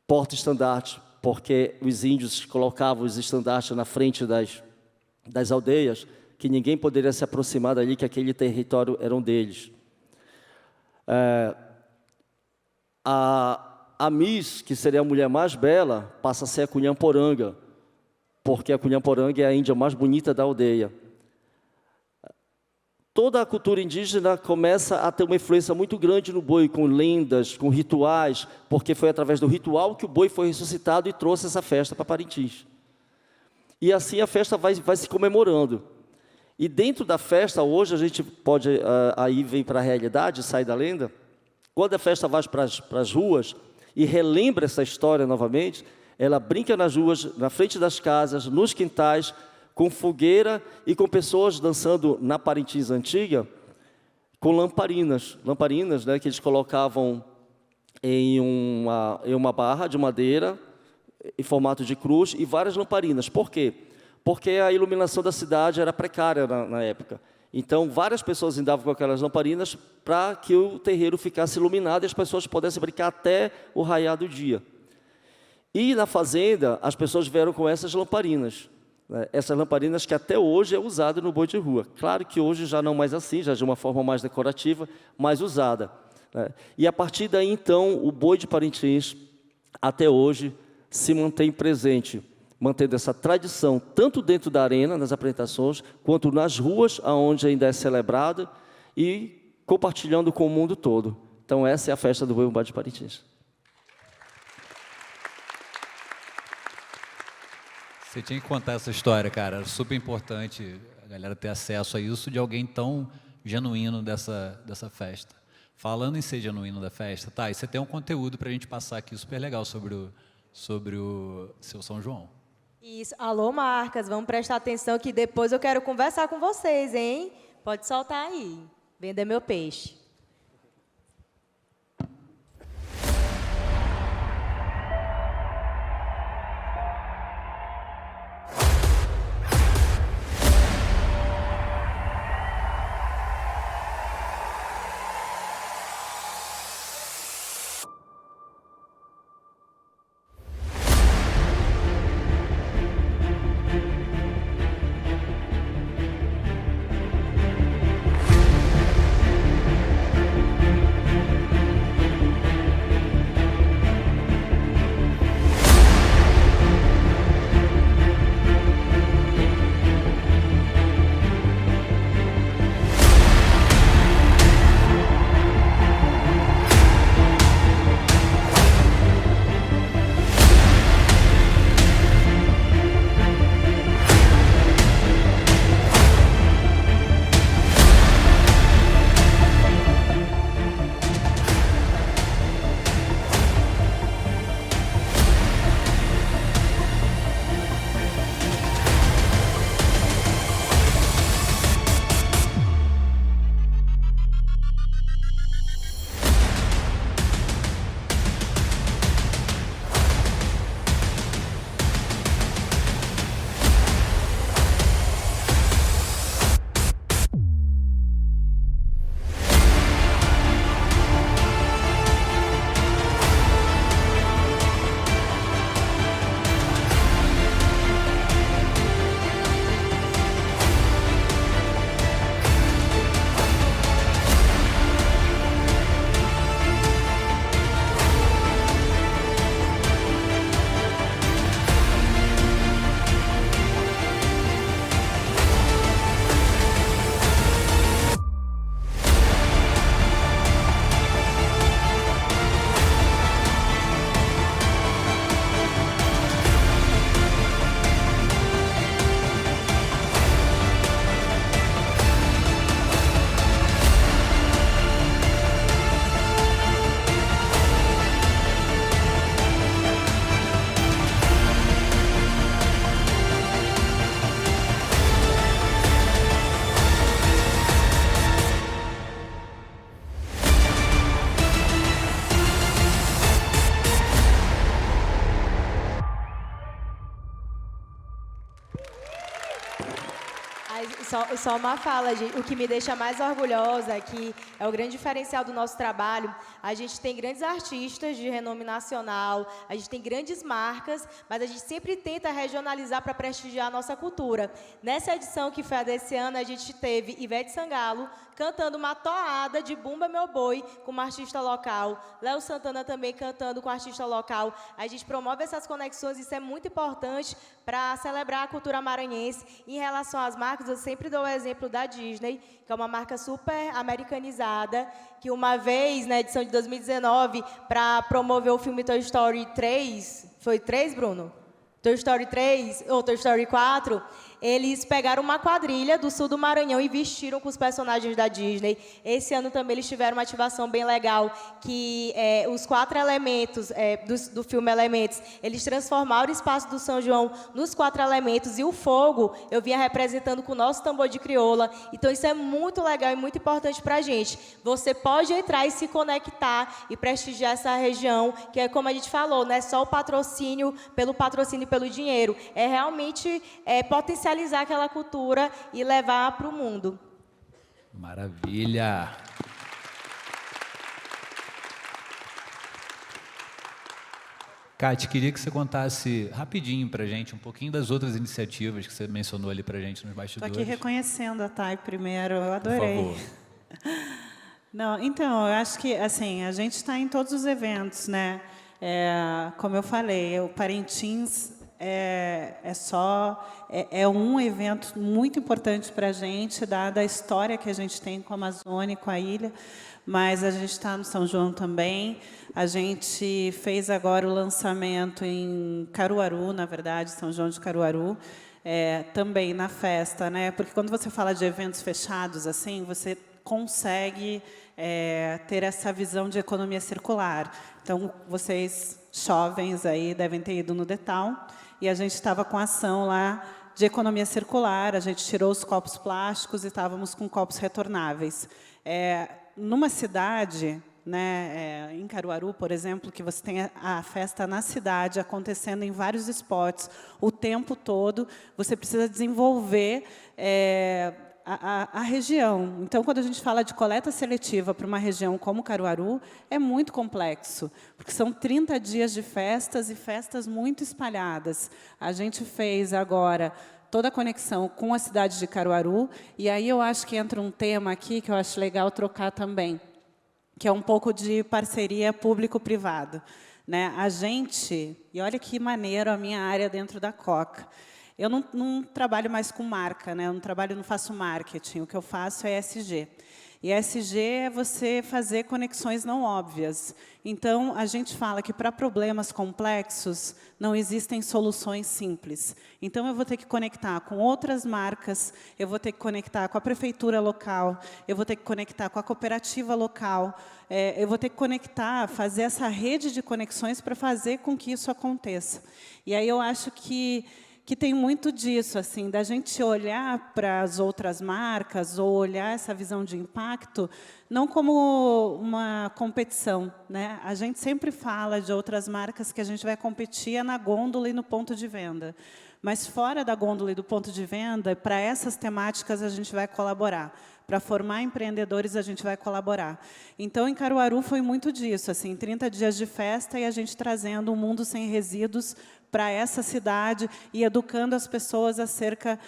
porta-estandarte, porque os índios colocavam os estandartes na frente das aldeias, que ninguém poderia se aproximar dali, que aquele território era deles. A Miss, que seria a mulher mais bela, passa a ser a Cunhamporanga, porque a Cunhamporanga é a índia mais bonita da aldeia. Toda a cultura indígena começa a ter uma influência muito grande no boi, com lendas, com rituais, porque foi através do ritual que o boi foi ressuscitado e trouxe essa festa para Parintins. E assim a festa vai se comemorando. E dentro da festa, hoje a gente pode, aí vem para a realidade, sai da lenda, quando a festa vai para as ruas e relembra essa história novamente, ela brinca nas ruas, na frente das casas, nos quintais, com fogueira e com pessoas dançando na Parintins antiga, com lamparinas, né, que eles colocavam em uma barra de madeira, em formato de cruz, e várias lamparinas. Por quê? Porque a iluminação da cidade era precária na época. Então, várias pessoas andavam com aquelas lamparinas para que o terreiro ficasse iluminado e as pessoas pudessem brincar até o raiar do dia. E na fazenda, as pessoas vieram com essas lamparinas. Né? Essas lamparinas que até hoje é usada no boi de rua. Claro que hoje já não mais assim, já de uma forma mais decorativa, mais usada. Né? E a partir daí, então, o boi de Parintins, até hoje, se mantém presente, mantendo essa tradição, tanto dentro da arena, nas apresentações, quanto nas ruas, onde ainda é celebrada, e compartilhando com o mundo todo. Então, essa é a festa do Boi Bumbá de Parintins. Você tinha que contar essa história, cara. Era super importante a galera ter acesso a isso de alguém tão genuíno dessa festa. Falando em ser genuíno da festa, tá, e você tem um conteúdo para a gente passar aqui super legal sobre o seu São João. Isso. Alô, marcas, vamos prestar atenção que depois eu quero conversar com vocês, hein? Pode soltar aí. Venda meu peixe. Só uma fala, gente. O que me deixa mais orgulhosa, que é o grande diferencial do nosso trabalho, a gente tem grandes artistas de renome nacional, a gente tem grandes marcas, mas a gente sempre tenta regionalizar para prestigiar a nossa cultura. Nessa edição, que foi a desse ano, a gente teve Ivete Sangalo cantando uma toada de Bumba Meu Boi com uma artista local, Léo Santana também cantando com artista local. A gente promove essas conexões, isso é muito importante para celebrar a cultura maranhense. Em relação às marcas, eu sempre dou o exemplo da Disney, que é uma marca super americanizada, que uma vez, na edição de 2019, para promover o filme Toy Story 3, foi 3, Bruno? Toy Story 3 ou Toy Story 4, eles pegaram uma quadrilha do sul do Maranhão e vestiram com os personagens da Disney. Esse ano também eles tiveram uma ativação bem legal, que os 4 elementos do filme Elementos, eles transformaram o espaço do São João nos 4 elementos, e o fogo eu vinha representando com o nosso tambor de crioula. Então isso é muito legal e muito importante para a gente. Você pode entrar e se conectar e prestigiar essa região, que é como a gente falou, não é só o patrocínio e pelo dinheiro, é realmente potencializar aquela cultura e levar para o mundo. Kate, queria que você contasse rapidinho para a gente um pouquinho das outras iniciativas que você mencionou ali para a gente nos Estou bastidores. aqui reconhecendo a Thay primeiro, eu adorei. Por favor. Não, então, eu acho que assim, a gente está em todos os eventos, né? Como eu falei, o Parintins é um evento muito importante para a gente, dada a história que a gente tem com a Amazônia e com a ilha, mas a gente está no São João também. A gente fez agora o lançamento em Caruaru, na verdade, São João de Caruaru, também na festa, né? Porque quando você fala de eventos fechados, assim, você consegue ter essa visão de economia circular. Então, vocês, jovens, aí, devem ter ido no Detal, e a gente estava com ação lá de economia circular, a gente tirou os copos plásticos e estávamos com copos retornáveis. Numa cidade, né, em Caruaru, por exemplo, que você tem a festa na cidade, acontecendo em vários spots o tempo todo, você precisa desenvolver a região. Então, quando a gente fala de coleta seletiva para uma região como Caruaru, é muito complexo, porque são 30 dias de festas e festas muito espalhadas. A gente fez agora toda a conexão com a cidade de Caruaru, e aí eu acho que entra um tema aqui que eu acho legal trocar também, que é um pouco de parceria público-privado, né? A gente, e olha que maneiro a minha área dentro da Coca, eu não trabalho mais com marca, né? Eu não faço marketing, o que eu faço é ESG. E ESG é você fazer conexões não óbvias. Então, a gente fala que para problemas complexos não existem soluções simples. Então, eu vou ter que conectar com outras marcas, eu vou ter que conectar com a prefeitura local, eu vou ter que conectar com a cooperativa local, eu vou ter que conectar, fazer essa rede de conexões para fazer com que isso aconteça. E aí eu acho que tem muito disso, assim, da gente olhar para as outras marcas ou olhar essa visão de impacto não como uma competição, né? A gente sempre fala de outras marcas que a gente vai competir na gôndola e no ponto de venda. Mas fora da gôndola e do ponto de venda, para essas temáticas a gente vai colaborar. Para formar empreendedores, a gente vai colaborar. Então, em Caruaru foi muito disso, assim, 30 dias de festa e a gente trazendo um mundo sem resíduos para essa cidade e educando as pessoas acerca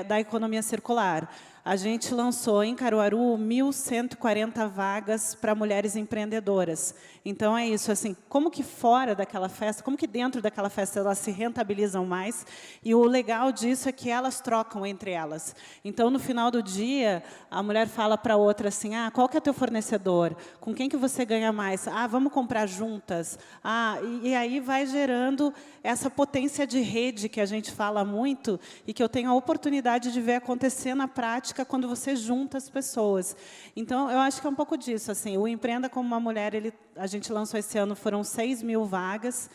da economia circular. A gente lançou em Caruaru 1.140 vagas para mulheres empreendedoras. Então, é isso, assim, como que fora daquela festa, como que dentro daquela festa elas se rentabilizam mais, e o legal disso é que elas trocam entre elas. Então, no final do dia, a mulher fala para a outra assim, qual que é o teu fornecedor? Com quem que você ganha mais? Vamos comprar juntas? E aí vai gerando essa potência de rede que a gente fala muito e que eu tenho a oportunidade de ver acontecer na prática quando você junta as pessoas. Então, eu acho que é um pouco disso. Assim, o Empreenda como uma Mulher, a gente lançou esse ano, foram 6.000 vagas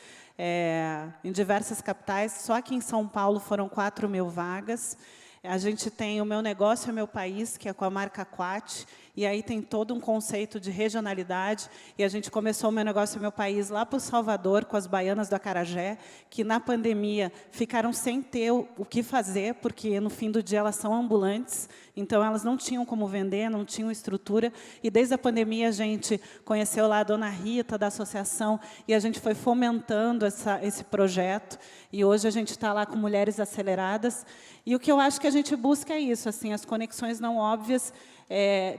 em diversas capitais. Só aqui em São Paulo foram 4.000 vagas. A gente tem o Meu Negócio é Meu País, que é com a marca Quat, e aí tem todo um conceito de regionalidade, e a gente começou o Meu Negócio é Meu País lá para o Salvador, com as baianas do Acarajé, que na pandemia ficaram sem ter o que fazer, porque no fim do dia elas são ambulantes, então elas não tinham como vender, não tinham estrutura, e desde a pandemia a gente conheceu lá a dona Rita, da associação, e a gente foi fomentando esse projeto, e hoje a gente está lá com Mulheres Aceleradas, e o que eu acho que a gente busca é isso, assim, as conexões não óbvias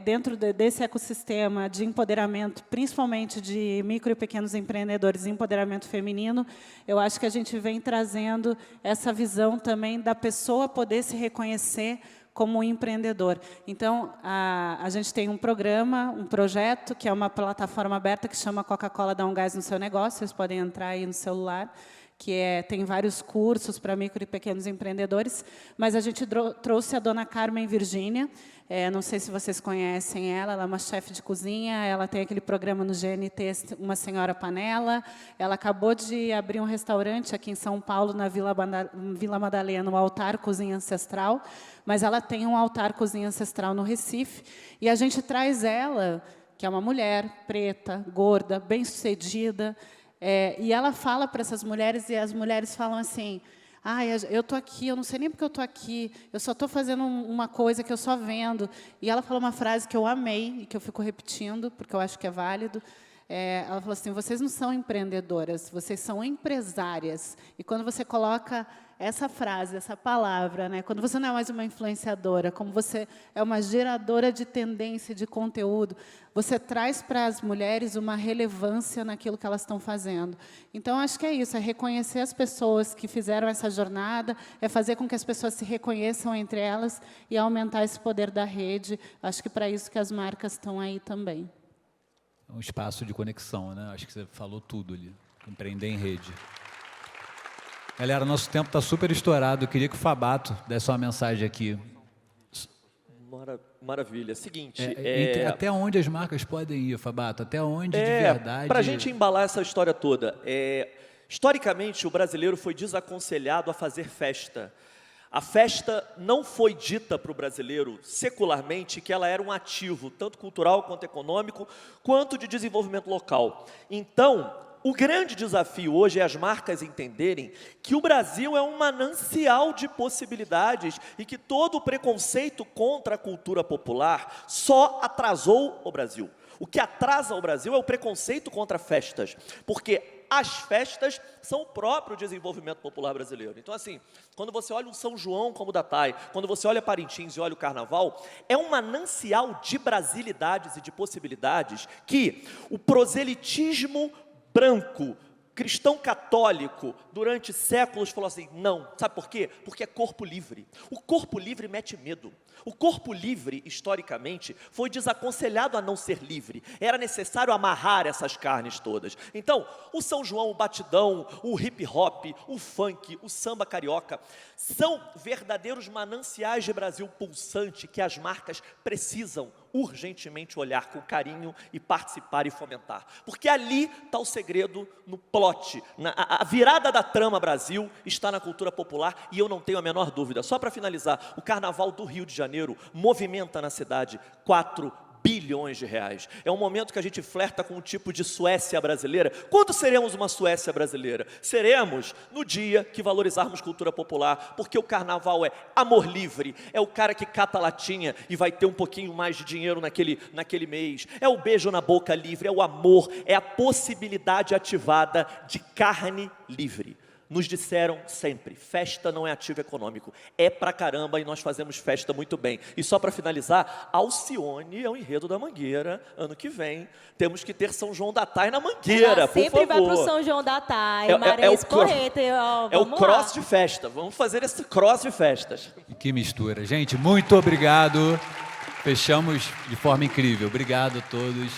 dentro desse ecossistema de empoderamento, principalmente de micro e pequenos empreendedores, empoderamento feminino. Eu acho que a gente vem trazendo essa visão também da pessoa poder se reconhecer como um empreendedor. Então, a gente tem um programa, um projeto, que é uma plataforma aberta que chama Coca-Cola Dá um Gás no Seu Negócio, vocês podem entrar aí no celular, que tem vários cursos para micro e pequenos empreendedores, mas a gente trouxe a dona Carmen Virgínia, não sei se vocês conhecem ela é uma chefe de cozinha, ela tem aquele programa no GNT, Uma Senhora Panela, ela acabou de abrir um restaurante aqui em São Paulo, na Vila Madalena, o Altar Cozinha Ancestral, mas ela tem um Altar Cozinha Ancestral no Recife, e a gente traz ela, que é uma mulher preta, gorda, bem-sucedida, e ela fala para essas mulheres, e as mulheres falam assim, eu estou aqui, eu não sei nem porque eu estou aqui, eu só estou fazendo uma coisa que eu só vendo. E ela falou uma frase que eu amei, e que eu fico repetindo, porque eu acho que é válido. ela falou assim, vocês não são empreendedoras, vocês são empresárias. E quando você coloca essa frase, essa palavra, né, quando você não é mais uma influenciadora, como você é uma geradora de tendência, de conteúdo, você traz para as mulheres uma relevância naquilo que elas estão fazendo. Então, acho que é isso, é reconhecer as pessoas que fizeram essa jornada, é fazer com que as pessoas se reconheçam entre elas e aumentar esse poder da rede. Acho que para isso que as marcas estão aí também. Um espaço de conexão, né? Acho que você falou tudo ali. Empreender em rede. Galera, nosso tempo está super estourado. Eu queria que o Fabato desse uma mensagem aqui. Maravilha. Seguinte... Até onde as marcas podem ir, Fabato? Até onde, de verdade... Para a gente embalar essa história toda, historicamente, o brasileiro foi desaconselhado a fazer festa. A festa não foi dita para o brasileiro, secularmente, que ela era um ativo, tanto cultural quanto econômico, quanto de desenvolvimento local. Então, o grande desafio hoje é as marcas entenderem que o Brasil é um manancial de possibilidades e que todo o preconceito contra a cultura popular só atrasou o Brasil. O que atrasa o Brasil é o preconceito contra festas, porque as festas são o próprio desenvolvimento popular brasileiro. Então, assim, quando você olha um São João como o da TAI, quando você olha Parintins e olha o Carnaval, é um manancial de brasilidades e de possibilidades que o proselitismo branco, cristão católico, durante séculos falou assim, não, sabe por quê? Porque é corpo livre. O corpo livre mete medo. O corpo livre, historicamente, foi desaconselhado a não ser livre. Era necessário amarrar essas carnes todas. Então, o São João, o batidão, o hip hop, o funk, o samba carioca, são verdadeiros mananciais de Brasil pulsante que as marcas precisam urgentemente olhar com carinho e participar e fomentar. Porque ali está o segredo no plot. A virada da trama Brasil está na cultura popular e eu não tenho a menor dúvida. Só para finalizar, o Carnaval do Rio de Janeiro movimenta na cidade 4 bilhões de reais. É um momento que a gente flerta com um tipo de Suécia brasileira. Quando seremos uma Suécia brasileira? Seremos no dia que valorizarmos cultura popular, porque o carnaval é amor livre, é o cara que cata latinha e vai ter um pouquinho mais de dinheiro naquele mês, é o beijo na boca livre, é o amor, é a possibilidade ativada de carne livre. Nos disseram sempre, festa não é ativo econômico, é pra caramba e nós fazemos festa muito bem. E só para finalizar, Alcione é o enredo da Mangueira, ano que vem, temos que ter São João da TAI na Mangueira, por favor. Sempre vai pro São João da TAI, Marés Porreta, é o cross de festa, vamos fazer esse cross de festas. Que mistura. Gente, muito obrigado. Fechamos de forma incrível. Obrigado a todos.